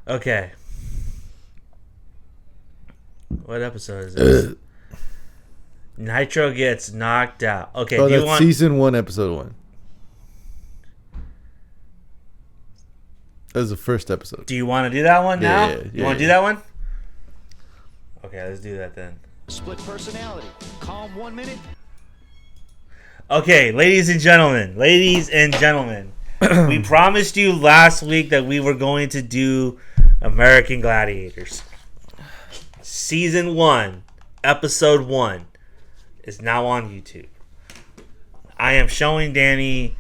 Okay. What episode is this? Nitro gets knocked out. Okay, Oh, do you that's want season 1, episode 1. That was the first episode. Do you want to do that one now? Yeah, you want to do that one? Okay, let's do that then. Split personality. Calm 1 minute. Okay, ladies and gentlemen, we promised you last week that we were going to do American Gladiators. Season 1, Episode 1 is now on YouTube. I am showing Danny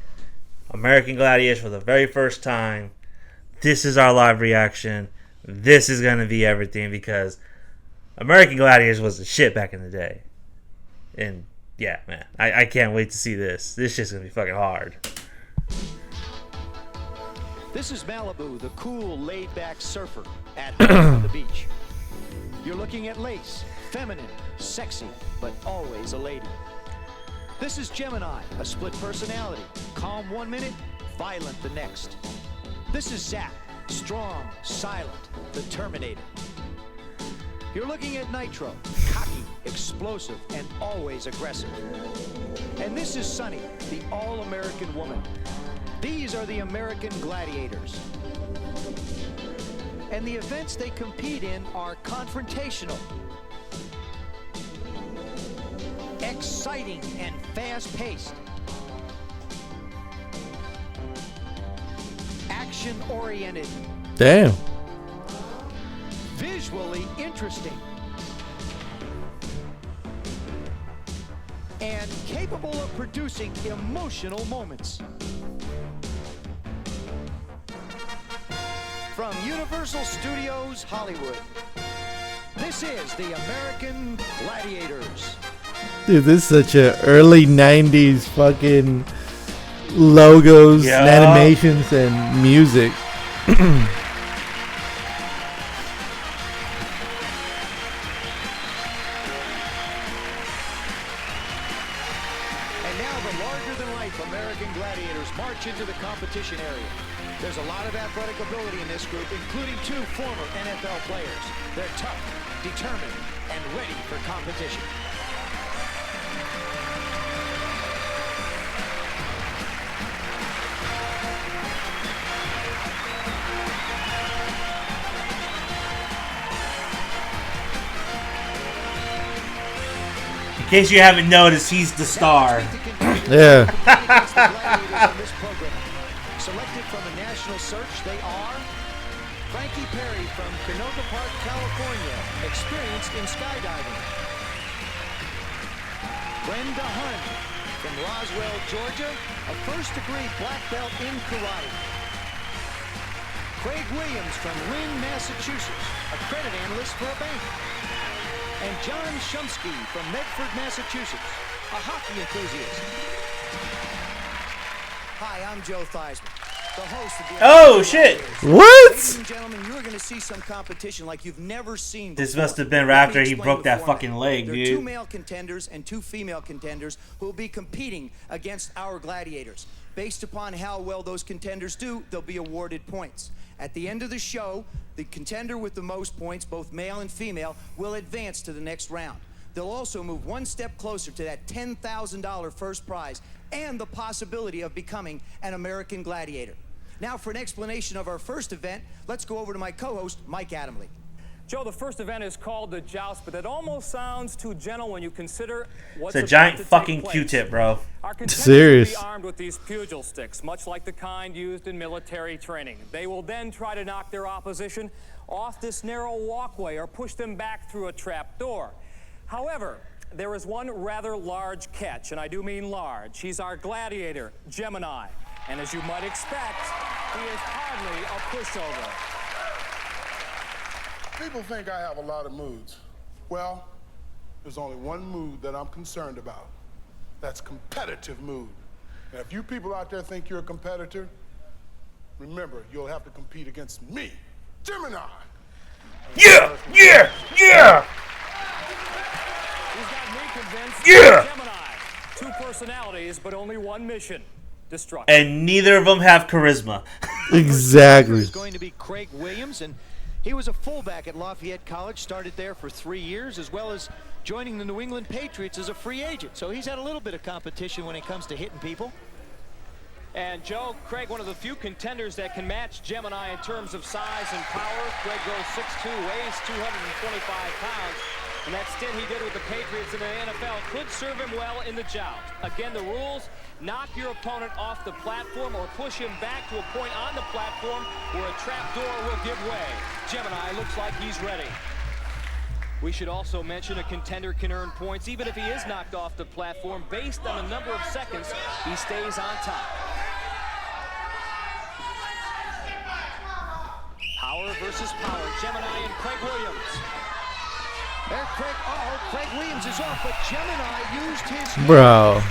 American Gladiators for the very first time. This is our live reaction. This is going to be everything because American Gladiators was the shit back in the day. And yeah, man, I can't wait to see this. This shit's going to be fucking hard. This is Malibu, the cool, laid-back surfer at home on the beach. You're looking at Lace, feminine, sexy, but always a lady. This is Gemini, a split personality, calm 1 minute, violent the next. This is Zach, strong, silent, the Terminator. You're looking at Nitro, cocky, explosive, and always aggressive. And this is Sunny, the all-American woman. These are the American Gladiators. And the events they compete in are confrontational, exciting, and fast-paced, action-oriented, Damn. visually interesting, and capable of producing emotional moments. From Universal Studios Hollywood, this is the American Gladiators. Dude, this is such a early 90s fucking logos, and animations, and music. And now the larger-than-life American Gladiators march into the competition area. There's a lot of athletic ability in this group, including 2 former NFL players. They're tough, determined, and ready for competition. In case you haven't noticed, he's the star. Yeah. Selected from a national search, they are Frankie Perry from Canoga Park, California, experienced in skydiving. Brenda Hunt from Roswell, Georgia, a first-degree black belt in karate. Craig Williams from Lynn, Massachusetts, a credit analyst for a bank. And John Shumsky from Medford, Massachusetts, a hockey enthusiast. Hi, I'm Joe Theismann, the host of the Oh, shit. What? Ladies and gentlemen, you are going to see some competition like you've never seen before. This must have been right after Let me he explain broke the that format. fucking leg, There are dude. 2 male contenders and 2 female contenders who will be competing against our gladiators. Based upon how well those contenders do, they'll be awarded points. At the end of the show, the contender with the most points, both male and female, will advance to the next round. They'll also move 1 step closer to that $10,000 first prize and the possibility of becoming an American Gladiator. Now, for an explanation of our first event, let's go over to my co-host, Mike Adamle. Joe, the first event is called the Joust, but that almost sounds too gentle when you consider what's It's a about giant to take fucking place. Q-tip, bro. Our contenders Serious. will be armed with these pugil sticks, much like the kind used in military training. They will then try to knock their opposition off this narrow walkway or push them back through a trap door. However, there is one rather large catch, and I do mean large. He's our gladiator, Gemini. And as you might expect, he is hardly a pushover. People think I have a lot of moods. Well, there's only one mood that I'm concerned about. That's competitive mood. And if you people out there think you're a competitor, remember, you'll have to compete against me, Gemini. Yeah! Yeah! Yeah! He's got me convinced. Yeah! Gemini. 2 personalities, but only 1 mission. Destruction. And neither of them have charisma. Exactly. Is going to be Craig Williams, and He was a fullback at Lafayette College, started there for 3 years, as well as joining the New England Patriots as a free agent. So he's had a little bit of competition when it comes to hitting people. And Joe, Craig, one of the few contenders that can match Gemini in terms of size and power. Craig goes 6'2", weighs 225 pounds. And that stint he did with the Patriots in the NFL could serve him well in the joust. Again, the rules: knock your opponent off the platform or push him back to a point on the platform where a trap door will give way. Gemini looks like he's ready. We should also mention a contender can earn points even if he is knocked off the platform. Based on the number of seconds he stays on top. Power versus power. Gemini and Craig Williams. There, Craig Williams is off, but Gemini used his... Bro.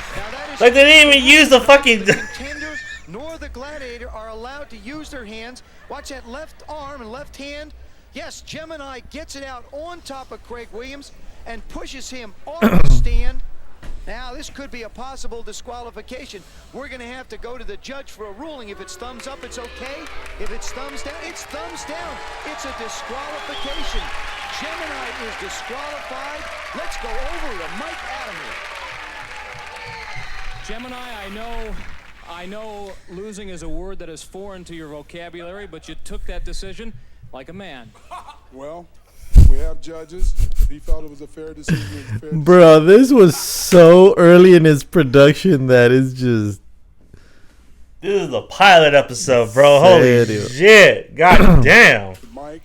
Like they didn't even use the fucking... contender nor the Gladiator are allowed to use their hands. Watch that left arm and left hand. Yes, Gemini gets it out on top of Craig Williams and pushes him off the stand. Now, this could be a possible disqualification. We're going to have to go to the judge for a ruling. If it's thumbs up, it's okay. If it's thumbs down, it's thumbs down. It's a disqualification. Gemini is disqualified. Let's go over to Mike Adamley. Gemini, I know losing is a word that is foreign to your vocabulary, but you took that decision like a man. Well, we have judges. If he felt it was a fair decision, it was a fair decision. Bro, this was so early in his production that it's just... This is the pilot episode, bro. Holy shit. God damn. Mike,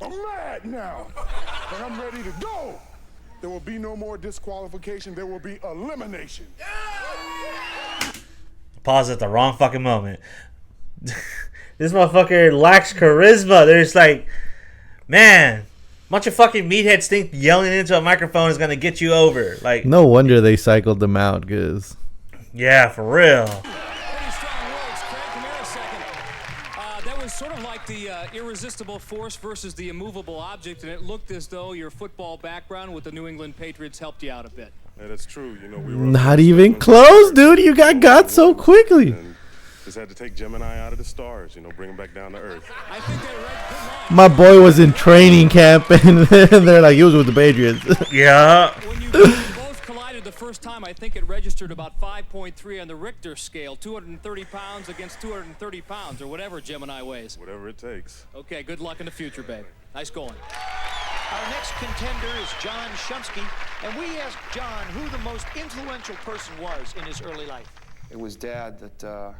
I'm mad now. And I'm ready to go. There will be no more disqualification. There will be elimination. Pause at the wrong fucking moment. This motherfucker lacks charisma. There's like, man, bunch of fucking meatheads think yelling into a microphone is gonna get you over. Like, no wonder they cycled them out, cause yeah, for real. Pretty strong words, Craig. Come here a second. That was sort of like the irresistible force versus the immovable object, and it looked as though your football background with the New England Patriots helped you out a bit. Yeah, that's true. You know, we were not even close, dude. You got so quickly. And just had to take Gemini out of the stars, you know, bring him back down to earth. I think they read good line. My boy was in training camp, and they're like, he was with the Patriots. Yeah. When you both collided the first time, I think it registered about 5.3 on the Richter scale. 230 pounds against 230 pounds, or whatever Gemini weighs. Whatever it takes. Okay, good luck in the future, babe. Nice going. Our next contender is John Shumsky, and we asked John who the most influential person was in his early life. It was Dad that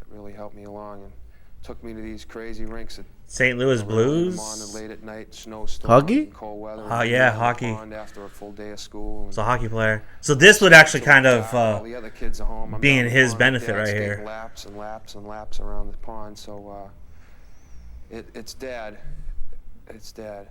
really helped me along and took me to these crazy rinks at St. Louis Blues. late at night, snowstorm, Hockey? cold weather. Oh, yeah, hockey. After a full day of school. It's a hockey player. So this would actually kind of all the other kids at home. be in down the his pond, benefit Dad's right taking here. Laps and laps and laps around the pond. So it's Dad. It's Dad.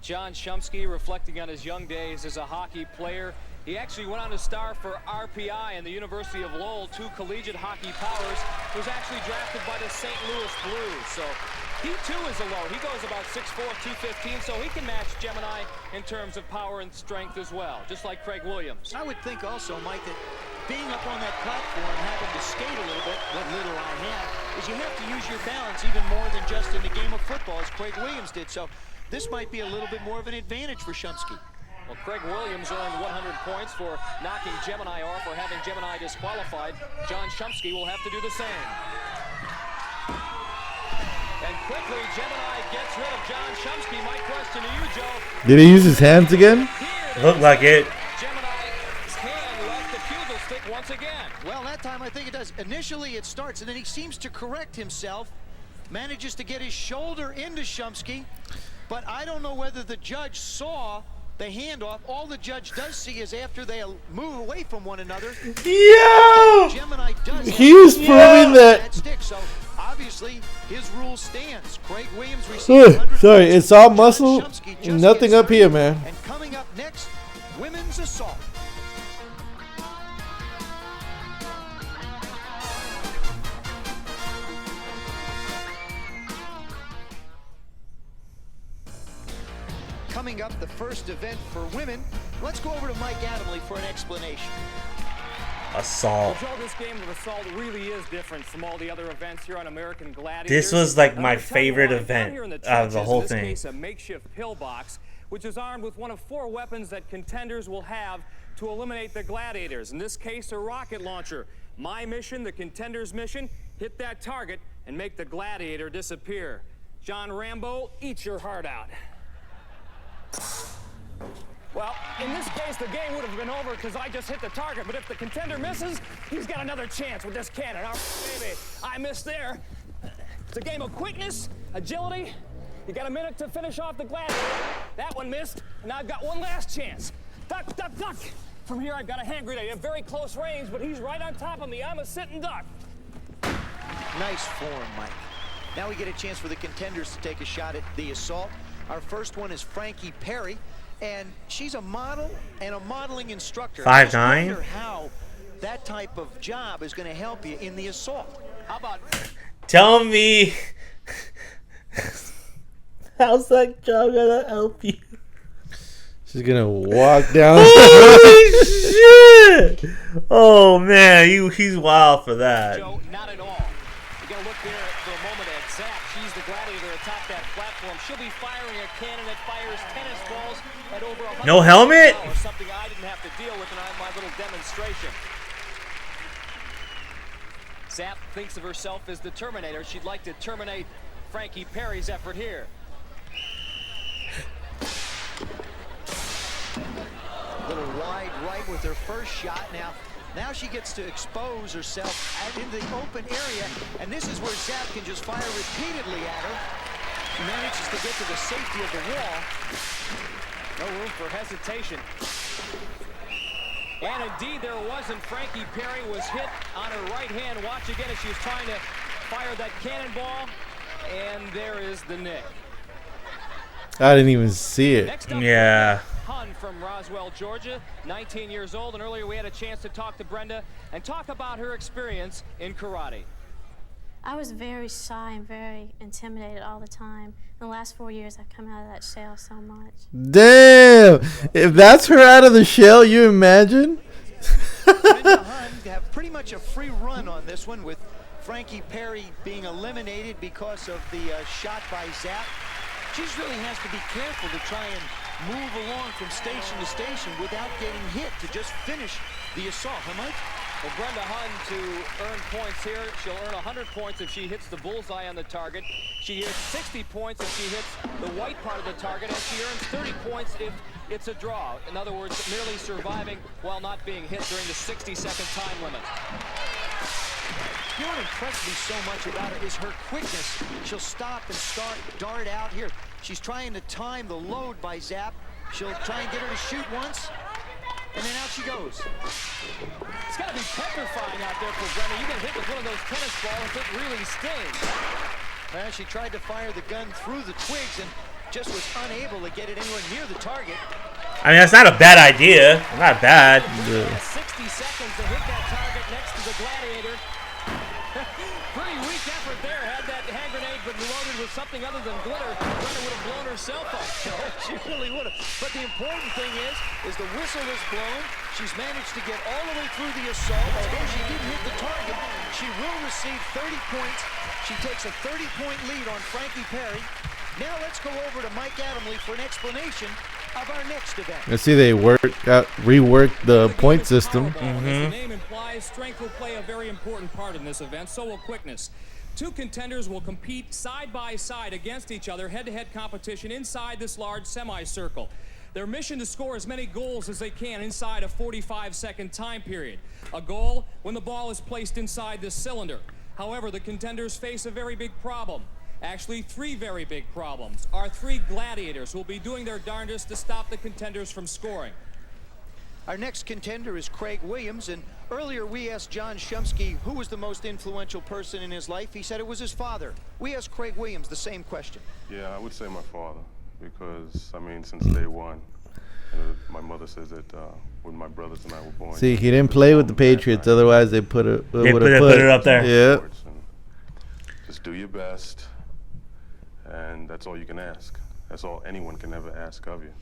John Shumsky, reflecting on his young days as a hockey player. He actually went on to star for RPI and the University of Lowell, two collegiate hockey powers. Was actually drafted by the St. Louis Blues. So he too is a low. He goes about 6'4", 215, so he can match Gemini in terms of power and strength as well, just like Craig Williams. I would think also, Mike, that being up on that platform, having to skate a little bit, what little I have, is you have to use your balance even more than just in the game of football, as Craig Williams did. So this might be a little bit more of an advantage for Shumsky. Well, Craig Williams earned 100 points for knocking Gemini off or having Gemini disqualified. John Shumsky will have to do the same. And quickly, Gemini gets rid of John Shumsky. My question to you, Joe. Did he use his hands again? Looked like it. Gemini's hand left the pugil stick once again. Well, that time I think it does. Initially it starts, and then he seems to correct himself. Manages to get his shoulder into Shumsky. But I don't know whether the judge saw the handoff. All the judge does see is after they move away from one another. Yo! Gemini does. He was proving that. Stick, so obviously his rule stands. Craig Williams received 100 Sorry, points. it's all John muscle, Shumsky just nothing gets up here, started. man. And coming up next, women's assault. Coming up, the first event for women. Let's go over to Mike Adamley for an explanation. assault. Joe, this game of assault really is different from all the other events here on American Gladiators. This was like my I'm gonna tell you favorite why. Down event here in the out of the trenches, whole in this thing. case, a makeshift pillbox, which is armed with one of 4 weapons that contenders will have to eliminate the Gladiators. In this case, a rocket launcher. My mission, the contenders' mission, hit that target and make the Gladiator disappear. John Rambo, eat your heart out. Well, in this case, the game would have been over because I just hit the target. But if the contender misses, he's got another chance with this cannon. All right, baby, I missed there. It's a game of quickness, agility. You got a minute to finish off the Gladiator. That one missed, and now I've got one last chance. Duck, duck, duck. From here, I've got a hand grenade at very close range, but he's right on top of me. I'm a sitting duck. Nice form, Mike. Now we get a chance for the contenders to take a shot at the assault. Our first one is Frankie Perry, and she's a model and a modeling instructor. 5'9". I wonder how that type of job is going to help you in the assault. How about... Tell me, how's that job gonna help you? She's gonna walk down. Holy shit! Oh man, he's wild for that. Joe, not at all. You're going to look there for a moment at Zap. She's the Gladiator atop that platform. She'll be firing a cannon that fires tennis balls at over 100 No helmet? miles, something I didn't have to deal with in my little demonstration. Zap thinks of herself as the Terminator. She'd like to terminate Frankie Perry's effort here. Little wide right with her first shot. Now she gets to expose herself into the open area, and this is where Zap can just fire repeatedly at her. She manages to get to the safety of the wall. No room for hesitation. And indeed there wasn't. Frankie Perry was hit on her right hand. Watch again as she was trying to fire that cannonball. And there is the nick. I didn't even see it. Next up, Yeah. Hun from Roswell, Georgia, 19 years old. And earlier we had a chance to talk to Brenda and talk about her experience in karate. I was very shy and very intimidated all the time. In the last 4 years, I've come out of that shell so much. Damn! If that's her out of the shell, you imagine? Brenda Hun have pretty much a free run on this one, with Frankie Perry being eliminated because of the shot by Zap. She just really has to be careful to try and move along from station to station without getting hit to just finish the assault. Huh, Mike? Well, Brenda Hun, to earn points here, she'll earn 100 points if she hits the bullseye on the target. She hits 60 points if she hits the white part of the target, and she earns 30 points if it's a draw. In other words, merely surviving while not being hit during the 60-second time limit. You know what impressed me so much about her is her quickness. She'll stop and start, dart out here. She's trying to time the load by Zap. She'll try and get her to shoot once, and then out she goes. It's got to be petrifying out there for Brenda. You get hit with one of those tennis balls, it really stings. Well, she tried to fire the gun through the twigs and just was unable to get it anywhere near the target. I mean, that's not a bad idea. Not bad. 60 seconds to hit that target next to the Gladiator. Pretty weak effort there. Had that hand grenade but loaded with something other than glitter, Brenda would have blown herself up. She really would have. But the important thing is the whistle is blown. She's managed to get all the way through the assault. Although she didn't hit the target, she will receive 30 points. She takes a 30-point lead on Frankie Perry. Now let's go over to Mike Adamley for an explanation of our next event. Let's see, they reworked the point system. As the name implies, strength will play a very important part in this event, so will quickness. Two contenders will compete side by side against each other, head-to-head competition inside this large semicircle. Their mission to score as many goals as they can inside a 45-second time period. A goal when the ball is placed inside this cylinder. However, the contenders face a very big problem. Actually, three very big problems. Our three gladiators will be doing their darndest to stop the contenders from scoring. Our next contender is Craig Williams, and earlier we asked John Shumsky who was the most influential person in his life. He said it was his father. We asked Craig Williams the same question. Yeah, I would say my father, because, I mean, since day one, my mother says that when my brothers and I were born... See, he didn't play with the Patriots, otherwise they put it They put it up there. Yeah. Just do your best, and that's all you can ask. That's all anyone can ever ask of you.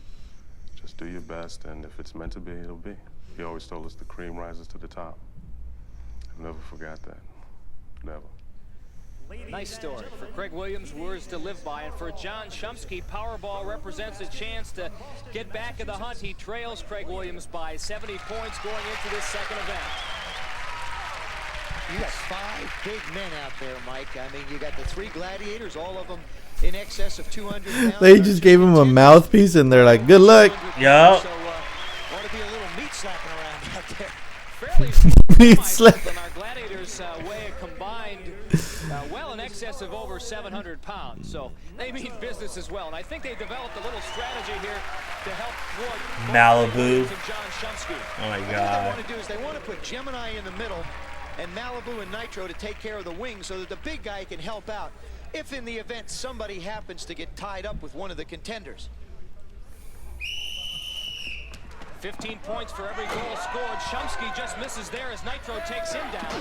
Just do your best, and if it's meant to be, it'll be. he always told us the cream rises to the top. I never forgot that. Never. Nice story. For Craig Williams, words to live by. And for John Shumsky, Powerball represents a chance to get back in the hunt. He trails Craig Williams by 70 points going into this second event. You got 5 big men out there, Mike. I mean, you got the 3 gladiators, all of them in excess of 200 pounds. They just gave him a mouthpiece and they're like, good luck. Yeah. So, ought to be a little meat slapping around out there. Fairly Meat slap. our gladiators weigh a combined well in excess of over 700 pounds. So they mean business as well. And I think they developed a little strategy here to help thwart Malibu. and John Shumsky. Oh my What they God. want to do is they want to put Gemini in the middle and Malibu and Nitro to take care of the wings so that the big guy can help out if in the event somebody happens to get tied up with one of the contenders. 15 points for every goal scored. Shumsky just misses there as Nitro takes him down.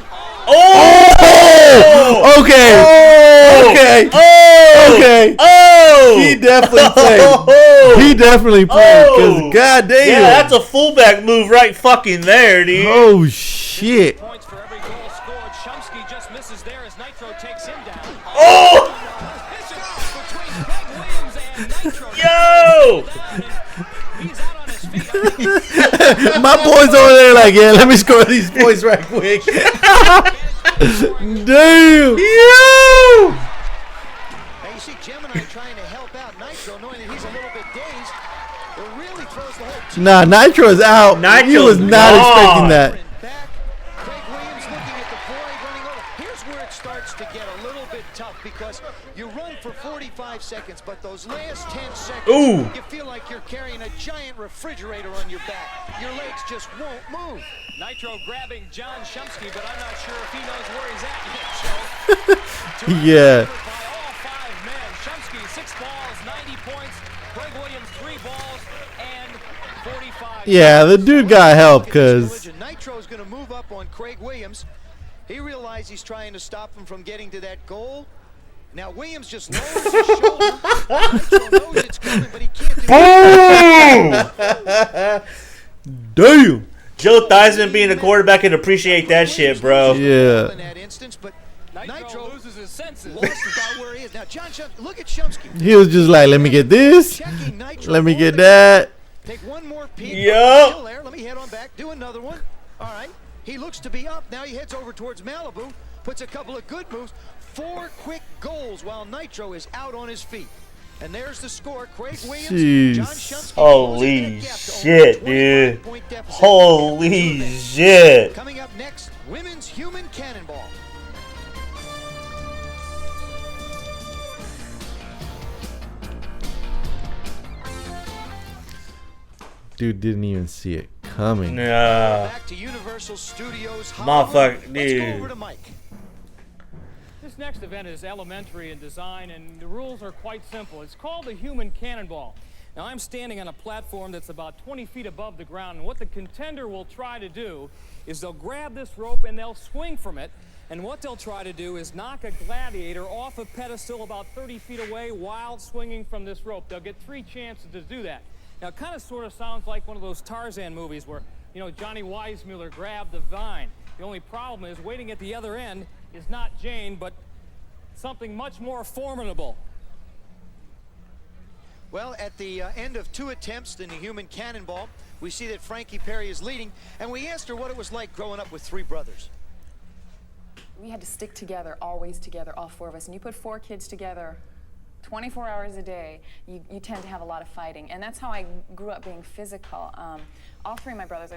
Oh! Okay. Okay. Okay. Oh! He definitely played. He definitely played. Because, goddamn. Yeah, that's a fullback move right fucking there, dude. Oh, shit. Points for every goal scored. Shumsky just misses there as Nitro takes him down. Oh! Between Craig Williams and Nitro. Yo! He's out on his feet. My boys over there like, yeah, let me score these points right quick. Damn. Yo! Now you see Gemini trying to help out Nitro, knowing that he's a little bit dazed. It really throws the whole team Nah, Nitro's out. He was not gone. expecting that. back. Craig Williams looking at the boy running over. Here's where it starts to get a little bit tough because you run for 45 seconds, but those last 10 seconds, Ooh. you feel like you're carrying a giant refrigerator on your back. Your legs just won't move. Nitro grabbing John Shumsky, but I'm not sure if he knows where he's at yet, Joe. Yeah. By all 5 men. Shumsky, 6 balls, 90 points. Craig Williams, 3 balls, and 45. Yeah, the dude got help because Nitro's going to move up on Craig Williams. He realized he's trying to stop him from getting to that goal. Now Williams just lowers his shoulder. Nitro knows it's coming, but he can't do Boom! damn. Joe Theismann being a quarterback can appreciate that shit, bro. Yeah. in that instance, but Nitro loses his senses. lost about where he is. Now John Shumsky, look at Shumsky. He was just like, let me get this. Checking Nitro Let me for get the- that. Take one more peek. Yup. Still there. Let me head on back. Do another one. All right. He looks to be up. Now he heads over towards Malibu. Puts a couple of good moves. 4 quick goals while Nitro is out on his feet. And there's the score. Craig Williams, Jeez. John Shumsky. Holy closing that gap to only shit, 25 dude. point deficit. Holy shit. Coming up next, women's human cannonball. Dude didn't even see it coming. Nah. Back to Universal Studios. Motherfucker, Let's go dude. over to Mike. This next event is elementary in design, and the rules are quite simple. It's called the human cannonball. Now, I'm standing on a platform that's about 20 feet above the ground, and what the contender will try to do is they'll grab this rope and they'll swing from it, and what they'll try to do is knock a gladiator off a pedestal about 30 feet away while swinging from this rope. They'll get 3 chances to do that. Now, it kind of sort of sounds like one of those Tarzan movies where, you know, Johnny Weissmuller grabbed the vine. The only problem is waiting at the other end is not Jane, but something much more formidable. Well, at the end of 2 attempts in the human cannonball, we see that Frankie Perry is leading, and we asked her what it was like growing up with 3 brothers. We had to stick together, always together, all 4 of us. And you put 4 kids together 24 hours a day, you tend to have a lot of fighting. And that's how I grew up being physical. All 3 of my brothers,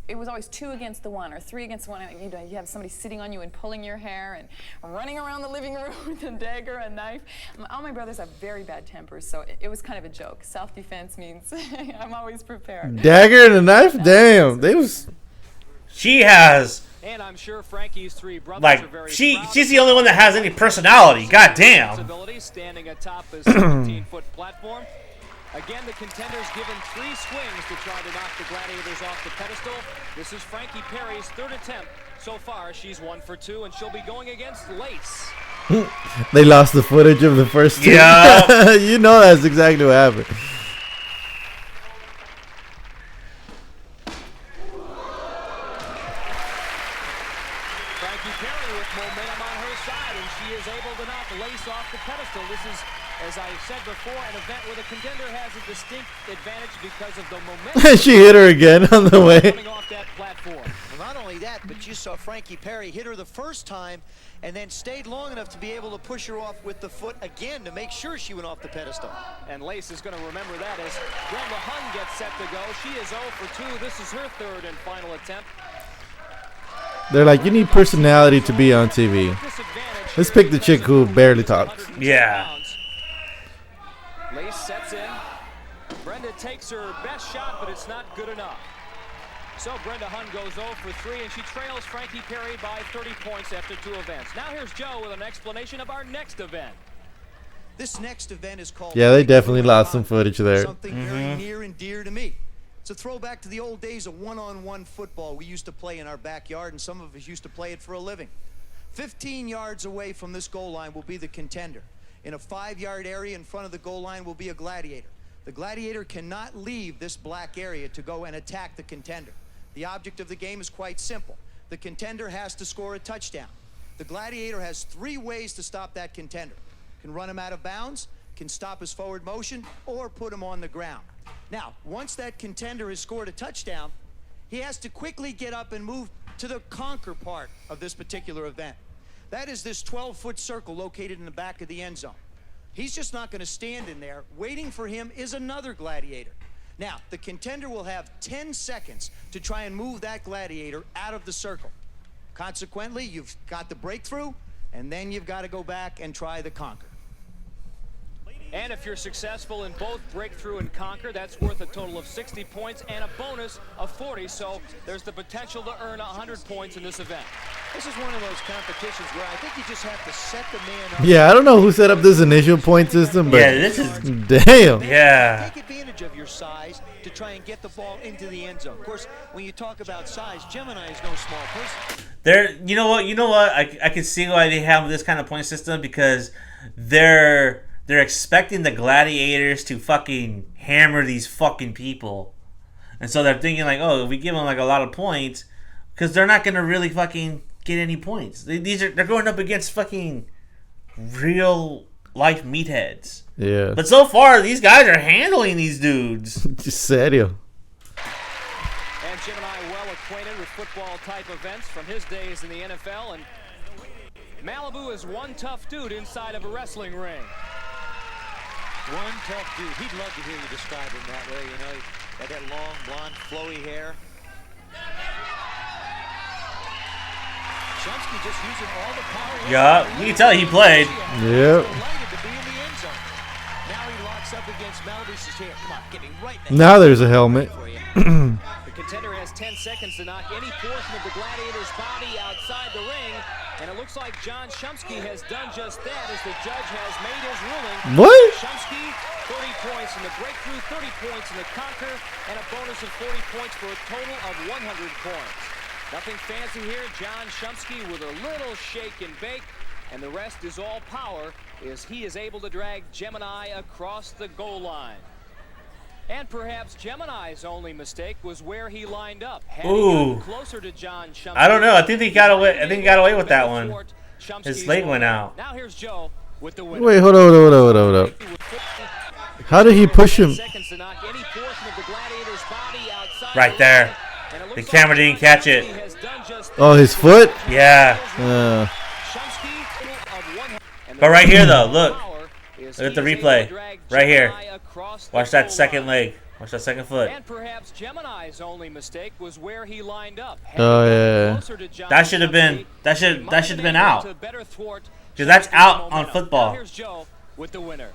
it was always 2 against the 1 or 3 against 1. You know, you have somebody sitting on you and pulling your hair and running around the living room with a dagger, a knife. All my brothers have very bad tempers, so it was kind of a joke. Self-defense means I'm always prepared. Dagger and a knife? Damn. They was. She has, And I'm sure Frankie's 3 brothers like, are very she's proud the only one that has any personality. God damn. responsibility, standing atop a 17-foot platform. Again, the contenders given 3 swings to try to knock the gladiators off the pedestal. This is Frankie Perry's 3rd attempt. So far, she's 1 for 2, and she'll be going against Lace. They lost the footage of the first 2. Yeah. You know that's exactly what happened. As I said before, an event where the contender has a distinct advantage because of the momentum. She hit her again on the way. Coming off that platform. Well, not only that, but you saw Frankie Perry hit her the first time and then stayed long enough to be able to push her off with the foot again to make sure she went off the pedestal. And Lace is going to remember that as Brenda Hun gets set to go. She is 0 for 2. This is her third and final attempt. They're like, you need personality to be on TV. Let's pick the chick who barely talks. Yeah. Lace sets in. Brenda takes her best shot, but it's not good enough. So Brenda Hun goes 0 for 3, and she trails Frankie Perry by 30 points after 2 events. Now here's Joe with an explanation of our next event. This next event is called... Yeah, they definitely lost some footage there. Something very near and dear to me. It's a throwback to the old days of one-on-one football we used to play in our backyard, and some of us used to play it for a living. 15 yards away from this goal line will be the contender. In a 5-yard area in front of the goal line will be a gladiator. The gladiator cannot leave this black area to go and attack the contender. The object of the game is quite simple. The contender has to score a touchdown. The gladiator has 3 ways to stop that contender. Can run him out of bounds, can stop his forward motion, or put him on the ground. Now, once that contender has scored a touchdown, he has to quickly get up and move to the conquer part of this particular event. That is this 12-foot circle located in the back of the end zone. He's just not going to stand in there. Waiting for him is another gladiator. Now, the contender will have 10 seconds to try and move that gladiator out of the circle. Consequently, you've got the breakthrough, and then you've got to go back and try the conquer. And if you're successful in both breakthrough and conquer, that's worth a total of 60 points and a bonus of 40. So there's the potential to earn 100 points in this event. This is one of those competitions where I think you just have to set the man up. Yeah, I don't know who set up this initial point system, but Yeah, this is... damn. Yeah. Take advantage of your size to try and get the ball into the end zone. Of course, when you talk about size, Gemini is no small person. You know what? I can see why they have this kind of point system, because they're expecting the gladiators to fucking hammer these fucking people. And so they're thinking like, oh, if we give them like a lot of points, because they're not going to really fucking get any points. They're going up against fucking real life meatheads. Yeah. But so far, these guys are handling these dudes. Just serio. And Jim and I well acquainted with football-type events from his days in the NFL. And Malibu is one tough dude inside of a wrestling ring. One tough dude. He'd love to hear you describe him that way. You know, he had that long, blonde, flowy hair. Shumsky just using all the power. Yeah, you can tell he played. Yep. Delighted to be in the end zone. Now he locks up against Malibu. Says, here, come on, get me right in the Now there's a helmet. The contender has 10 seconds to knock any portion of the gladiator's body outside the ring. And it looks like John Shumsky has done just that as the judge has made his ruling. What? Shumsky, 30 points in the breakthrough, 30 points in the conquer, and a bonus of 40 points for a total of 100 points. Nothing fancy here. John Shumsky with a little shake and bake, and the rest is all power as he is able to drag Gemini across the goal line. And perhaps Gemini's only mistake was where he lined up. Ooh. Closer to John Shumsky. I don't know. I think he got away. I think he got away with that one. His leg went out. Now here's Joe with the winner. Wait, hold up. How did he push him? Right there. The camera didn't catch it. Oh, his foot? Yeah. But right here, though, look. Look at the replay. Right here. Watch that second leg. Watch that second foot. And perhaps Gemini's only mistake was where he lined up. Oh yeah. That should have been. That should have been out. Because that's out on football. Here's Joe with the winner.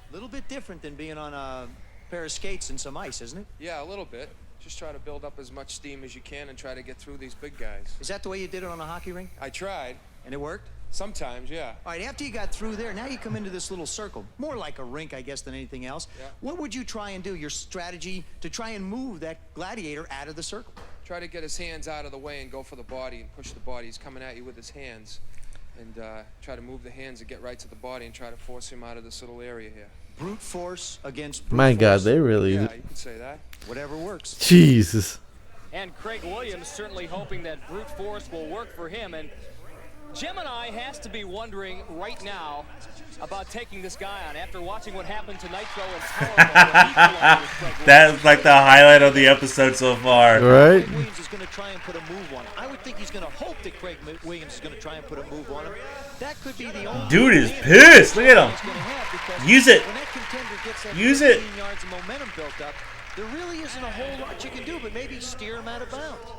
A little bit different than being on a pair of skates and some ice, isn't it? Yeah, a little bit. Just try to build up as much steam as you can and try to get through these big guys. Is that the way you did it on a hockey rink? I tried. And it worked? Sometimes, yeah. All right, after you got through there, now you come into this little circle. More like a rink, I guess, than anything else. Yeah. What would you try and do, your strategy to try and move that gladiator out of the circle? Try to get his hands out of the way and go for the body and push the body. He's coming at you with his hands. And try to move the hands and get right to the body and try to force him out of this little area here. Brute force against brute My God, force. they really. Yeah, you could say that. Whatever works. Jesus. And Craig Williams certainly hoping that brute force will work for him. And Gemini has to be wondering right now about taking this guy on after watching what happened to Nitro and Powerball. That's like the highlight of the episode so far. Right? Craig Williams is going to try and put a move on him. I would think he's going to hope that Craig Williams is going to try and put a move on him. That could be the only Dude is pissed. Look at him. Use it. When that contender gets that Use it. 15 yards of momentum built up, there really isn't a whole lot you can do, but maybe steer him out of bounds.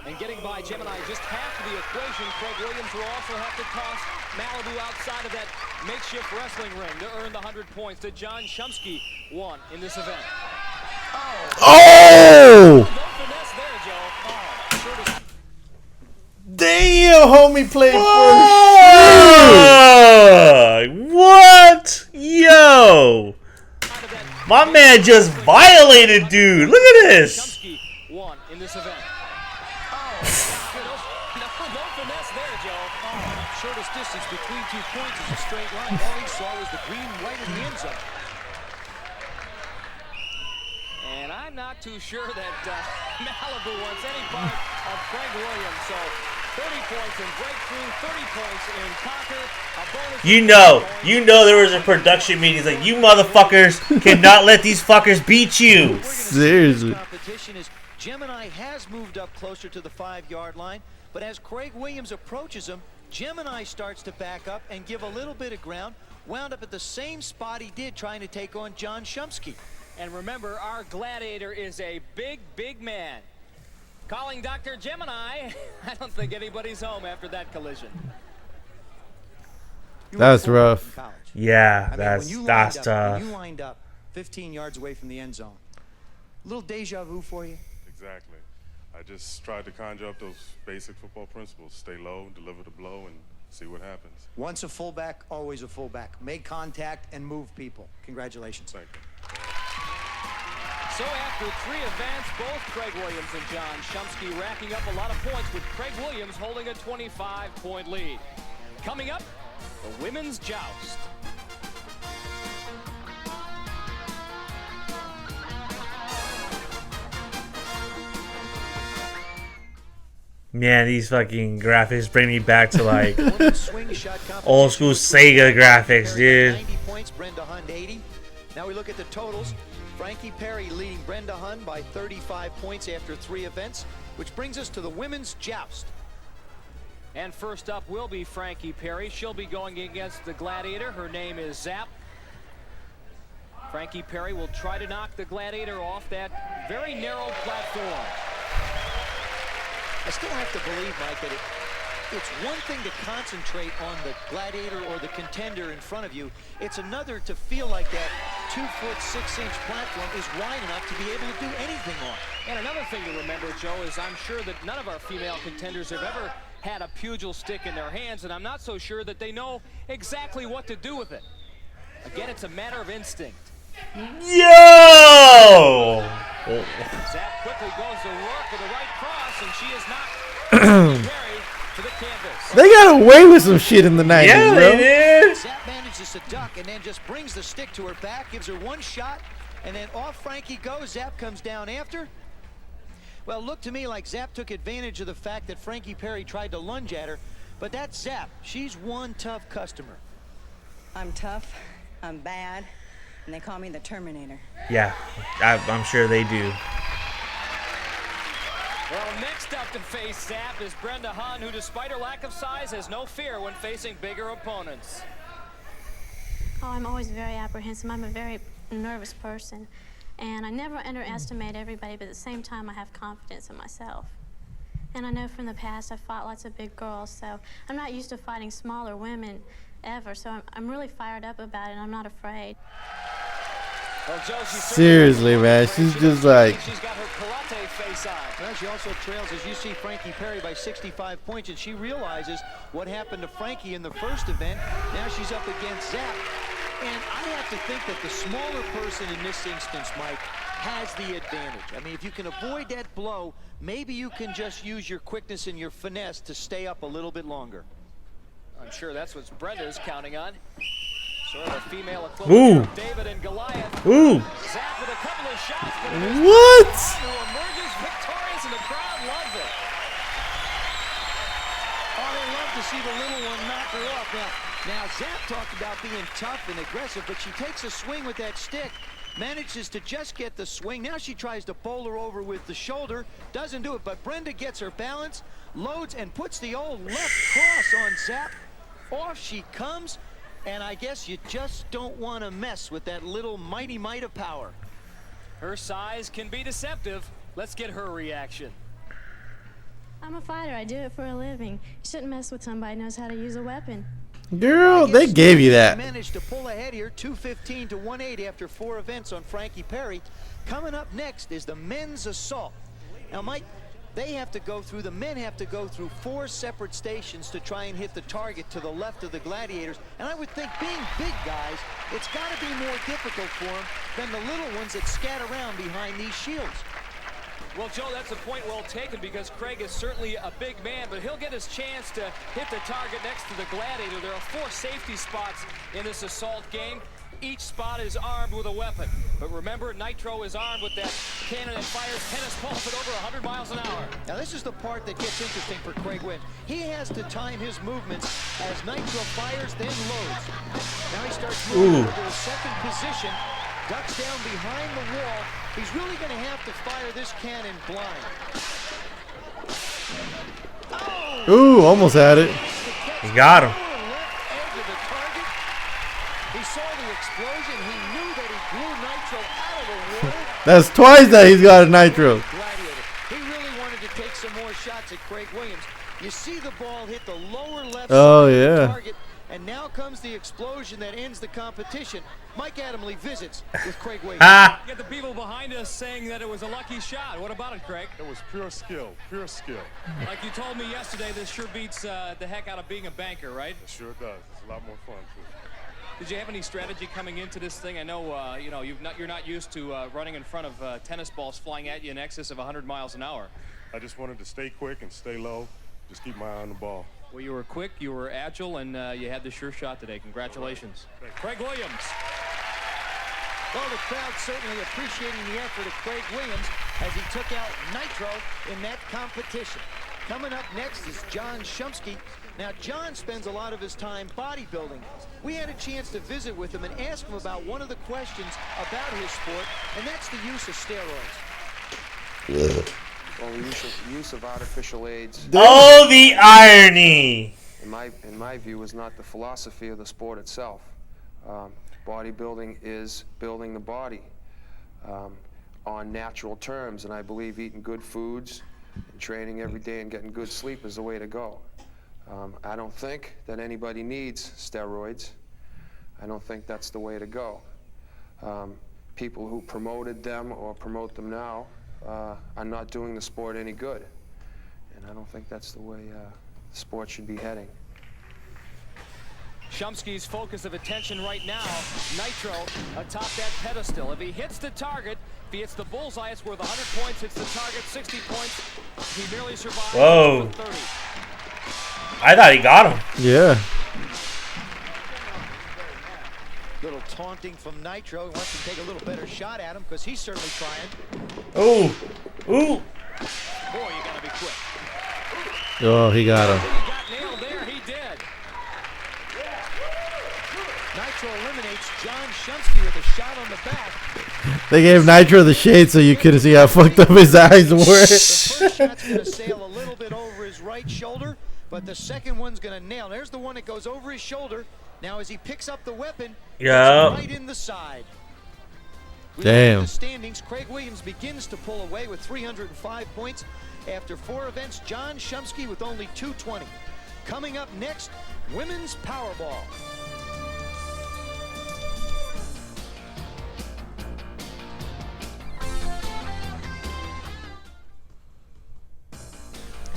And getting by Gemini just half of the equation. Craig Williams will also have to toss Malibu outside of that makeshift wrestling ring to earn the 100 points that John Shumsky won in this event. Oh! No finesse there, Joe. Oh, Damn, homie played What? Yo! My man just violated dude. Look at this. Shumsky won in this event. No finesse there, Joe. Shortest distance between 2 points is a straight line. All he saw was the green right in the end zone. And I'm not too sure that Malibu wants any part of Craig Williams. So 30 points in breakthrough, 30 points in conquer. A bonus. You know there was a production meeting. It's like, you motherfuckers cannot let these fuckers beat you. Seriously. Competition is Gemini has moved up closer to the 5-yard line, but as Craig Williams approaches him, Gemini starts to back up and give a little bit of ground, wound up at the same spot he did trying to take on John Shumsky. And remember, our gladiator is a big, big man. Calling Dr. Gemini, I don't think anybody's home after that collision. That's rough. Yeah, When that's you tough. lined up 15 yards away from the end zone. A little deja vu for you? Exactly. I just tried to conjure up those basic football principles. Stay low, deliver the blow, and see what happens. Once a fullback, always a fullback. Make contact and move people. Congratulations. Thank you. So after 3 events, both Craig Williams and John Shumsky racking up a lot of points, with Craig Williams holding a 25-point lead. Coming up, the women's joust. Man, these fucking graphics bring me back to like old school Sega graphics, dude. 90 points, Brenda Hunt 80. Now we look at the totals. Frankie Perry leading Brenda Hunt by 35 points after 3 events, which brings us to the women's joust. And first up will be Frankie Perry. She'll be going against the gladiator. Her name is Zap. Frankie Perry will try to knock the gladiator off that very narrow platform. I still have to believe, Mike, that it's one thing to concentrate on the gladiator or the contender in front of you. It's another to feel like that 2-foot 6-inch platform is wide enough to be able to do anything on. And another thing to remember, Joe, is I'm sure that none of our female contenders have ever had a pugil stick in their hands, and I'm not so sure that they know exactly what to do with it. Again, it's a matter of instinct. Yo! Zap quickly goes to work with a right cross, and she is knocked Perry to the canvas. They got away with some shit in the 90s, Yeah, bro. they did. Zap manages to duck and then just brings the stick to her back, gives her one shot, and then off Frankie goes. Zap comes down after. Well, it looked to me like Zap took advantage of the fact that Frankie Perry tried to lunge at her, but that's Zap. She's one tough customer. I'm tough, I'm bad, and they call me the Terminator. Yeah, I'm sure they do. Well, next up to face Zap is Brenda Hunt, who, despite her lack of size, has no fear when facing bigger opponents. Oh, I'm always very apprehensive. I'm a very nervous person. And I never underestimate everybody, but at the same time, I have confidence in myself. And I know from the past, I've fought lots of big girls, so I'm not used to fighting smaller women ever, so I'm really fired up about it, and I'm not afraid. Well, Joe, Seriously, man, she's just like... She's got her karate face on. Well, she also trails, as you see, Frankie Perry by 65 points, and she realizes what happened to Frankie in the first event. Now she's up against Zap. And I have to think that the smaller person in this instance, Mike, has the advantage. I mean, if you can avoid that blow, maybe you can just use your quickness and your finesse to stay up a little bit longer. I'm sure that's what Brenda's counting on. Sort of a female equivalent of David and Goliath. Ooh. Zap with a couple of shots. What? Who emerges victorious, and the crowd loves it. Oh, they love to see the little one knock her off. Now Zap talked about being tough and aggressive, but she takes a swing with that stick, manages to just get the swing. Now she tries to bowl her over with the shoulder, doesn't do it, but Brenda gets her balance, loads, and puts the old left cross on Zap. Off she comes, and I guess you just don't want to mess with that little mighty might of power. Her size can be deceptive. Let's get her reaction. I'm a fighter. I do it for a living. You shouldn't mess with somebody who knows how to use a weapon. Girl, they gave you that. Managed to pull ahead here, 215 to 180 after 4 events on Frankie Perry. Coming up next is the men's assault. Now, Mike, they have to go through, the men have to go through 4 separate stations to try and hit the target to the left of the Gladiators. And I would think, being big guys, it's got to be more difficult for them than the little ones that scat around behind these shields. Well, Joe, that's a point well taken, because Craig is certainly a big man, but he'll get his chance to hit the target next to the Gladiator. There are 4 safety spots in this assault game. Each spot is armed with a weapon. But remember, Nitro is armed with that cannon that fires tennis balls at over 100 miles an hour. Now, this is the part that gets interesting for Craig Williams. He has to time his movements as Nitro fires, then loads. Now he starts moving into the second position, ducks down behind the wall. He's really going to have to fire this cannon blind. Oh! Ooh, almost had it. He got him. He saw the explosion. He knew that he blew Nitro out of the water. That's twice that he's got a Nitro. Gladiator. He really wanted to take some more shots at Craig Williams. You see the ball hit the lower left side of the target, and now comes the explosion that ends the competition. Mike Adamle visits with Craig Williams. Get the people behind us saying that it was a lucky shot. What about it, Craig? It was pure skill, pure skill. Like you told me yesterday, this sure beats the heck out of being a banker, right? It sure does. It's a lot more fun, too. Did you have any strategy coming into this thing? I know, you're not used to running in front of tennis balls flying at you in excess of 100 miles an hour. I just wanted to stay quick and stay low. Just keep my eye on the ball. Well, you were quick, you were agile, and you had the sure shot today. Congratulations. Craig Williams. Well, the crowd certainly appreciating the effort of Craig Williams as he took out Nitro in that competition. Coming up next is John Shumsky. Now, John spends a lot of his time bodybuilding. We had a chance to visit with him and ask him about one of the questions about his sport, and that's the use of steroids. Well, the use of artificial aids. Oh, the irony! In my view, is not the philosophy of the sport itself. Bodybuilding is building the body on natural terms, and I believe eating good foods and training every day and getting good sleep is the way to go. I don't think that anybody needs steroids. I don't think that's the way to go. People who promoted them or promote them now are not doing the sport any good. And I don't think that's the way the sport should be heading. Shumsky's focus of attention right now, Nitro atop that pedestal. If he hits the target, if he hits the bullseye, it's worth 100 points. Hits the target, 60 points. He merely survives. Whoa. 30. I thought he got him. Yeah. Little taunting from Nitro. He wants to take a little better shot at him because he's certainly trying. Ooh. Ooh. Boy, you gotta be quick. Oh, he got him. He got nailed there. He did. Nitro eliminates John Shumsky with a shot on the back. They gave Nitro the shade so you couldn't see how fucked up his eyes were. The first shot's going to sail a little bit over his right shoulder, but the second one's going to nail. There's the one that goes over his shoulder. Now as he picks up the weapon, Yeah. right in the side. Damn. The standings, Craig Williams begins to pull away with 305 points. After 4 events, John Shumsky with only 220. Coming up next, women's Powerball.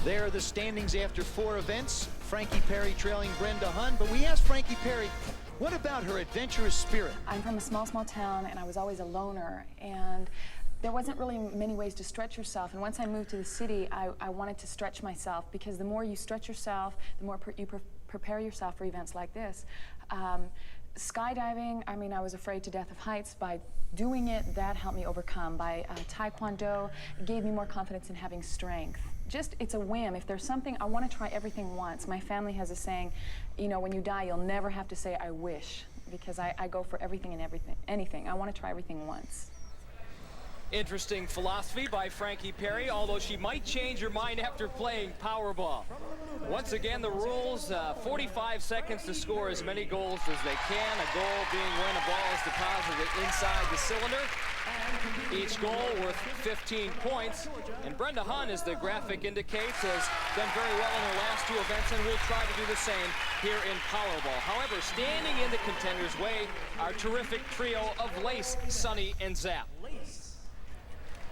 There are the standings after 4 events. Frankie Perry trailing Brenda Hunn. But we asked Frankie Perry, what about her adventurous spirit? I'm from a small town, and I was always a loner. And there wasn't really many ways to stretch yourself. And once I moved to the city, I wanted to stretch myself, because the more you stretch yourself, the more you prepare yourself for events like this. Skydiving, I mean, I was afraid to death of heights. By doing it, that helped me overcome. By Taekwondo, it gave me more confidence in having strength. it's a whim. If there's something, I want to try everything once. My family has a saying, you know, when you die, you'll never have to say, I wish, because I go for everything and anything. I want to try everything once. Interesting philosophy by Frankie Perry, although she might change her mind after playing Powerball. Once again, the rules, 45 seconds to score as many goals as they can. A goal being when a ball is deposited inside the cylinder. Each goal worth 15 points. And Brenda Hunt, as the graphic indicates, has done very well in her last 2 events and will try to do the same here in Powerball. However, standing in the contenders' way, our terrific trio of Lace, Sonny, and Zap.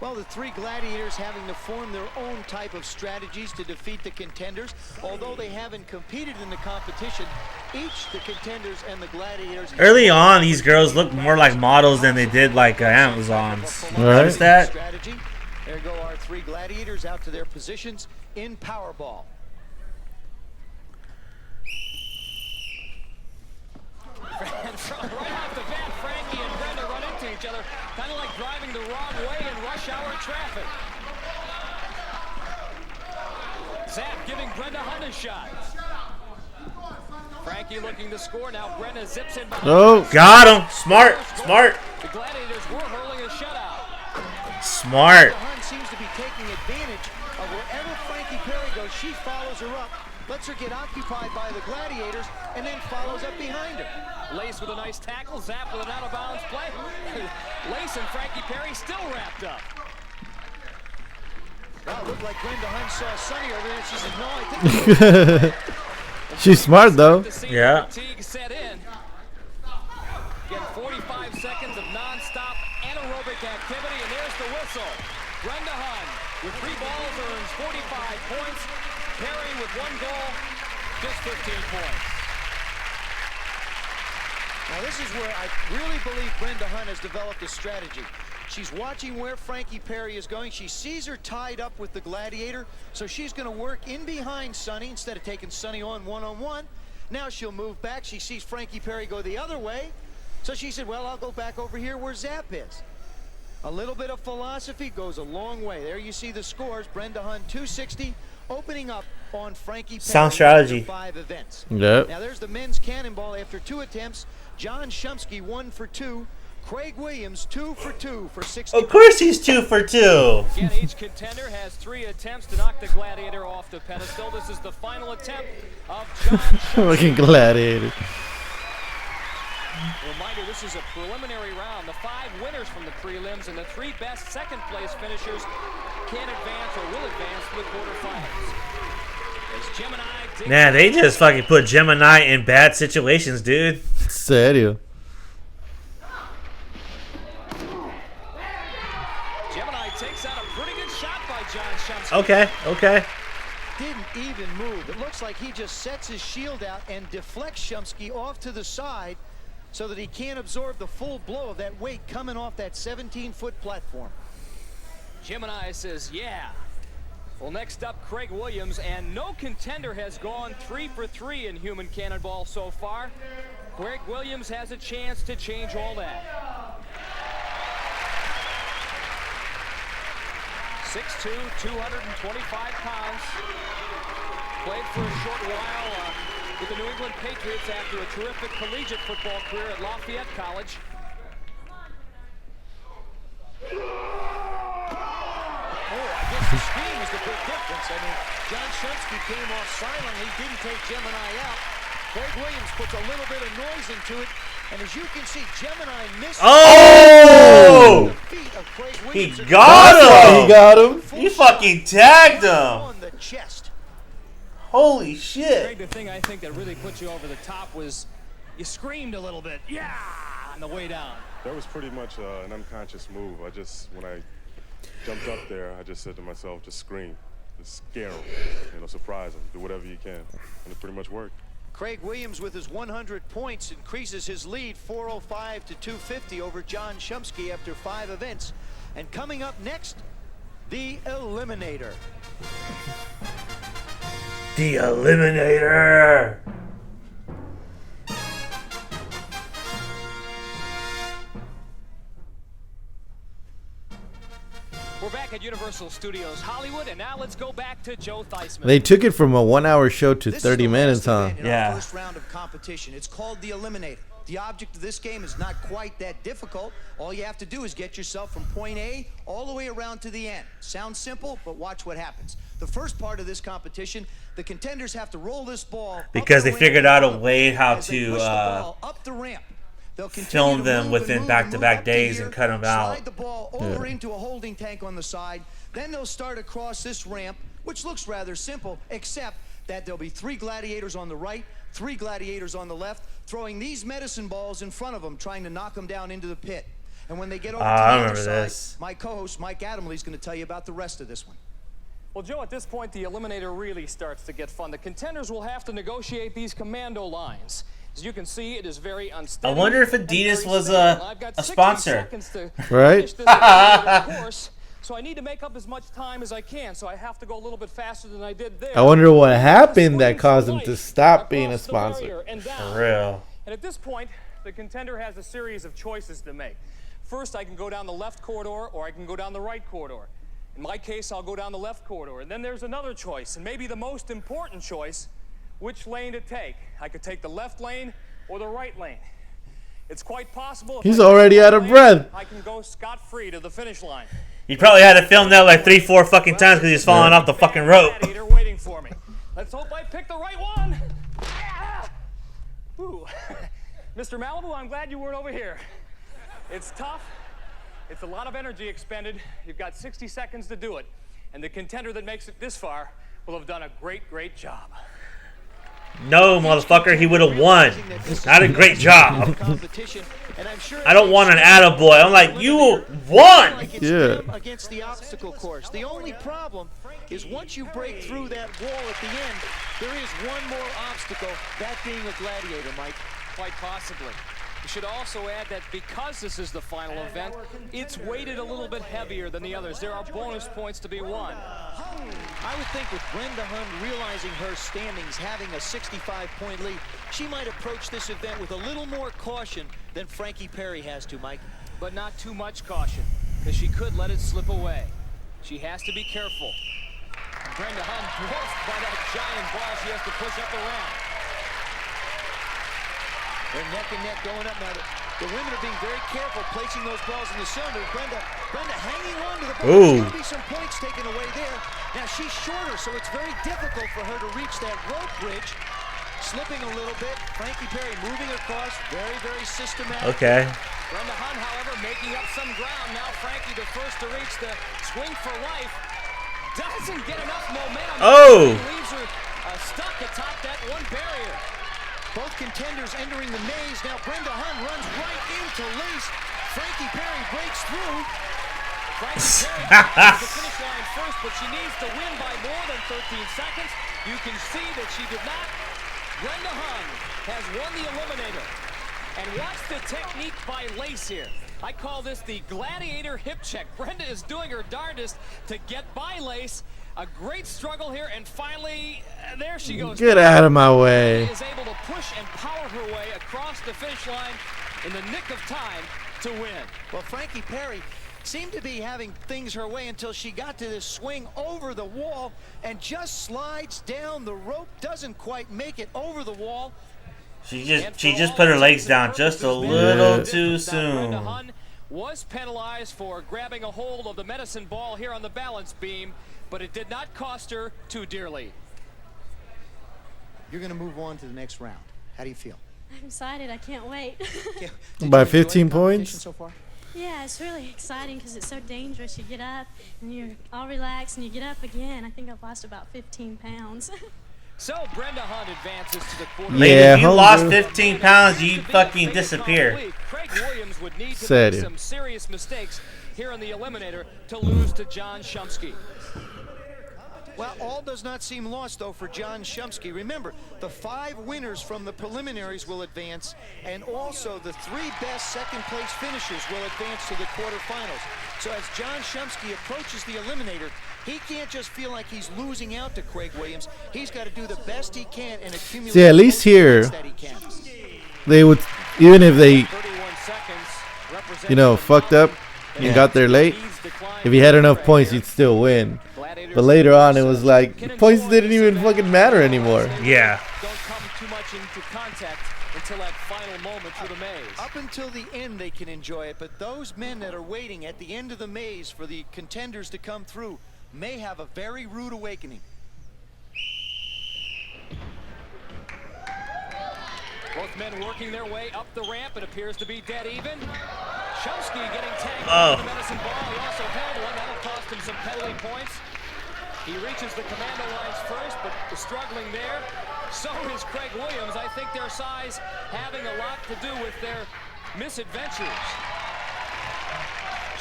Well, the 3 gladiators having to form their own type of strategies to defeat the contenders. Although they haven't competed in the competition, each, the contenders and the gladiators... Early on, these girls looked more like models than they did like Amazons. You notice that? Strategy. There go our 3 gladiators out to their positions in Powerball. Right off the bat, Frankie and Brenda run into each other, kind of like driving the wrong way in rush hour traffic. Zap giving Brenda Hunt a shot. Frankie looking to score. Now Brenda zips in behind. Oh, got him. Smart. Smart. The Gladiators were hurling a shutout. Smart. Brenda Hunt seems to be taking advantage of wherever Frankie Perry goes. She follows her up, lets her get occupied by the gladiators, and then follows up behind her. Lace with a nice tackle, Zap with an out-of-bounds play. Lace and Frankie Perry still wrapped up. Well, it looked like Brenda Hunt saw Sonny over there. She said, no, I think... She's smart, though. Yeah. Fatigue set in. Again, 45 seconds of non-stop anaerobic activity, and there's the whistle. Brenda Hunt with 3 balls earns 45 points. Perry with 1 goal, just 15 points. Now this is where I really believe Brenda Hunt has developed a strategy. She's watching where Frankie Perry is going. She sees her tied up with the gladiator, so she's going to work in behind Sonny instead of taking Sonny on one-on-one. Now she'll move back. She sees Frankie Perry go the other way, so she said, well, I'll go back over here where Zap is. A little bit of philosophy goes a long way. There you see the scores. Brenda Hunt 260, opening up on Frankie Perry. Sound strategy. 5 events. Yep. Now there's the men's cannonball after 2 attempts. John Shumsky 1 for 2. Craig Williams 2 for 2 for 60. Of course he's 2 for 2. Again, each contender has 3 attempts to knock the gladiator off the pedestal. This is the final attempt of John Shumsky. Looking gladiator. Reminder, this is a preliminary round. The 5 winners from the prelims and the 3 best second-place finishers can advance or will advance to the quarterfinals. As Gemini Nah, they just fucking put Gemini in bad situations, dude. Serio. Gemini takes out a pretty good shot by John Shumsky. Okay, okay. Didn't even move. It looks like he just sets his shield out and deflects Shumsky off to the side so that he can't absorb the full blow of that weight coming off that 17-foot platform. Gemini says, yeah. Well, next up, Craig Williams, and no contender has gone 3 for 3 in human cannonball so far. Craig Williams has a chance to change all that. 6'2", 225 pounds. Played for a short while with the New England Patriots after a terrific collegiate football career at Lafayette College. The screen was the big difference. I mean, John Shumsky came off silently, didn't take Gemini out. Craig Williams puts a little bit of noise into it, and as you can see, Gemini missed. Oh! The feet of Craig He Williams. got him! He got him. He fucking tagged him! On the chest. Holy shit. Craig, the thing I think that really put you over the top was you screamed a little bit, yeah, on the way down. That was pretty much an unconscious move. When I jumped up there, I just said to myself, just scream, just scare him, surprise him, do whatever you can, and it pretty much worked. Craig Williams with his 100 points increases his lead 405 to 250 over John Shumsky after 5 events. And coming up next, the Eliminator. The Eliminator! We're back at Universal Studios Hollywood, and now let's go back to Joe Theismann. They took it from a 1-hour show to 30 minutes, huh? Yeah. First round of competition. It's called the Eliminator. The object of this game is not quite that difficult. All you have to do is get yourself from point A all the way around to the end. Sounds simple, but watch what happens. The first part of this competition, the contenders have to roll this ball because they figured out a way how to up the ramp. film them within back-to-back days and cut them out. Slide the ball over into a holding tank on the side. Then they'll start across this ramp, which looks rather simple, except that there'll be 3 gladiators on the right, 3 gladiators on the left, throwing these medicine balls in front of them, trying to knock them down into the pit. And when they get over to the other side, my co-host Mike Adamley is going to tell you about the rest of this one. Well, Joe, at this point, the Eliminator really starts to get fun. The contenders will have to negotiate these commando lines. As you can see, it is very unsteady. I wonder if Adidas was a sponsor. Right? Course, so I need to make up as much time as I can, so I have to go a little bit faster than I did there. I wonder what happened that caused them to stop being a sponsor. For real. And at this point, the contender has a series of choices to make. First, I can go down the left corridor, or I can go down the right corridor. In my case, I'll go down the left corridor. And then there's another choice, and maybe the most important choice, which lane to take. I could take the left lane or the right lane. It's quite possible. He's already out of breath. I can go scot-free to the finish line. He probably had to film that like 3-4 fucking times because he's falling off the fucking rope. Waiting for me. Let's hope I pick the right one. Yeah. Ooh. Mr. Malibu, I'm glad you weren't over here. It's tough. It's a lot of energy expended. You've got 60 seconds to do it. And the contender that makes it this far will have done a great, great job. No, motherfucker, he would have won. Not a great job. I don't want an attaboy. I'm like, you won! Yeah. Against the obstacle course. The only problem is once you break through that wall at the end, there is one more obstacle, that being a gladiator, Mike. Quite possibly. We should also add that because this is the final event, it's weighted a little bit heavier than the others. There are bonus points to be won. I would think with Brenda Hunt realizing her standings, having a 65-point lead, she might approach this event with a little more caution than Frankie Perry has to, Mike. But not too much caution, because she could let it slip away. She has to be careful. And Brenda Hunt dwarfed by that giant ball she has to push up the ramp. They're neck and neck going up now. The women are being very careful placing those balls in the cylinder. Brenda hanging on to the ball. There's going to be some points taken away there. Now she's shorter, so it's very difficult for her to reach that rope bridge. Slipping a little bit. Frankie Perry moving across. Very, very systematic. Okay. Brenda Hunt, however, making up some ground. Now Frankie the first to reach the swing for life. Doesn't get enough momentum. Oh! Leaves her stuck atop that one barrier. Both contenders entering the maze. Now Brenda Hunt runs right into Lace. Frankie Perry breaks through. Frankie Perry gets to the finish line first, but she needs to win by more than 13 seconds. You can see that she did not. Brenda Hunt has won the Eliminator. And watch the technique by Lace here. I call this the gladiator hip check. Brenda is doing her darndest to get by Lace. A great struggle here, and finally, there she goes. Get out of my way. She is able to push and power her way across the finish line in the nick of time to win. Well, Frankie Perry seemed to be having things her way until she got to this swing over the wall and just slides down the rope. Doesn't quite make it over the wall. She just put her legs down just a little too soon. Brenda Hunt was penalized for grabbing a hold of the medicine ball here on the balance beam, but it did not cost her too dearly. You're going to move on to the next round. How do you feel? I'm excited. I can't wait. By 15 points? So far? Yeah, it's really exciting because it's so dangerous. You get up and you're all relaxed and you get up again. I think I've lost about 15 pounds. So Brenda Hunt advances to the quarter. Yeah, if you lost 15 pounds, you fucking disappear. Craig Williams would need to make some serious mistakes here in the Eliminator to lose to John Shumsky. Well, all does not seem lost, though, for John Shumsky. Remember, the 5 winners from the preliminaries will advance, and also the 3 best second-place finishers will advance to the quarterfinals. So as John Shumsky approaches the Eliminator, he can't just feel like he's losing out to Craig Williams. He's got to do the best he can and accumulate. See, at least here, they would, even if they, you know, fucked up and got there late, if he had enough points, he'd still win. But later on, it was like points didn't even fucking matter anymore. Yeah. Don't come too much into contact until that final moment through the maze. Up until the end, they can enjoy it, but those men that are waiting at the end of the maze for the contenders to come through may have a very rude awakening. Both men working their way up the ramp. It appears to be dead even. Shumsky getting tagged with the medicine ball. He also held one. That'll cost him some penalty points. He reaches the commando lines first, but is struggling there. So is Craig Williams. I think their size having a lot to do with their misadventures.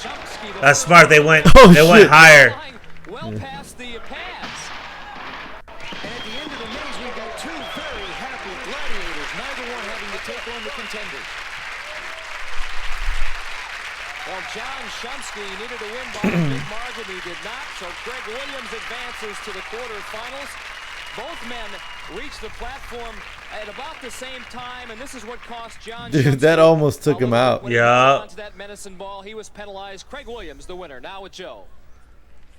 Shumsky, That's smart. They went shit. higher. Well past the pads. And at the end of the maze, we've got two very happy gladiators, neither one having to take on the contenders. Well, John Shumsky needed to win by a big margin. He did not, so Craig Williams advances to the quarterfinals. Both men reached the platform at about the same time, and this is what cost John Dude, Shumsky. that almost took him out. When he held onto that medicine ball, he was penalized. Craig Williams, the winner. Now with Joe.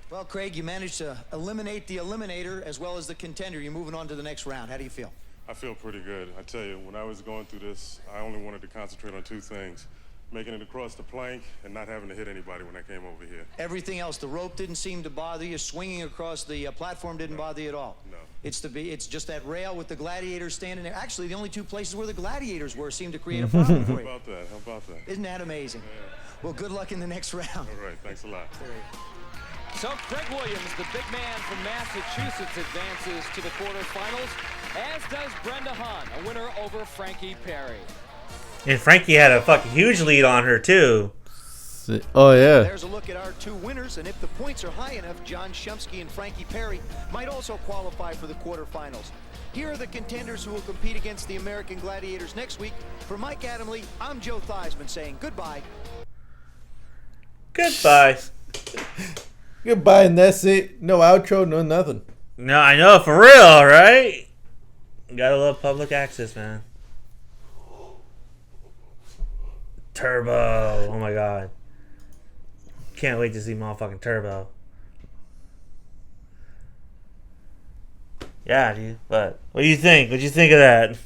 Well, Craig, you managed to eliminate the eliminator as well as the contender. You're moving on to the next round. How do you feel? I feel pretty good. I tell you, when I was going through this, I only wanted to concentrate on two things: making it across the plank and not having to hit anybody when I came over here. Everything else, the rope didn't seem to bother you. Swinging across the platform didn't bother you at all. No. It's just that rail with the gladiators standing there. Actually, the only two places where the gladiators were seemed to create a problem for you. How about that? How about that? Isn't that amazing? Yeah. Well, good luck in the next round. All right, thanks a lot. So Craig Williams, the big man from Massachusetts, advances to the quarterfinals, as does Brenda Hahn, a winner over Frankie Perry. And Frankie had a fucking huge lead on her, too. Oh, yeah. There's a look at our two winners, and if the points are high enough, John Shumsky and Frankie Perry might also qualify for the quarterfinals. Here are the contenders who will compete against the American Gladiators next week. For Mike Adamle, I'm Joe Theismann saying goodbye. Goodbye. Goodbye, and that's it. No outro, no nothing. No, I know, for real, right? Gotta love public access, man. Turbo. Oh my god. Can't wait to see motherfucking Turbo. Yeah, dude. But what do you think? What'd you think of that?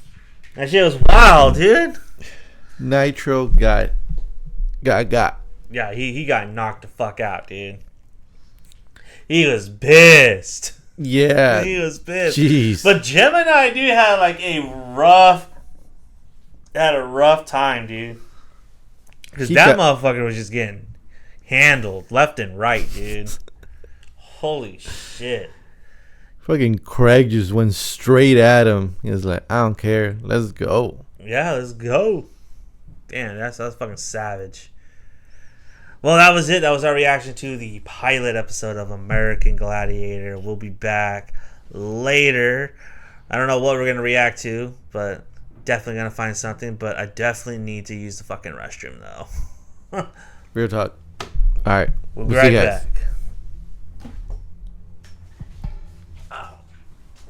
That shit was wild, dude. Nitro got. Yeah, he got knocked the fuck out, dude. He was pissed. Yeah. He was pissed. Jeez. But Gemini, dude, had like a rough time, dude. Because that motherfucker was just getting handled left and right, dude. Holy shit. Fucking Craig just went straight at him. He was like, I don't care. Let's go. Yeah, let's go. Damn, that's fucking savage. Well, that was it. That was our reaction to the pilot episode of American Gladiator. We'll be back later. I don't know what we're going to react to, but definitely going to find something. But I definitely need to use the fucking restroom, though. Real talk. All right. We'll be right back.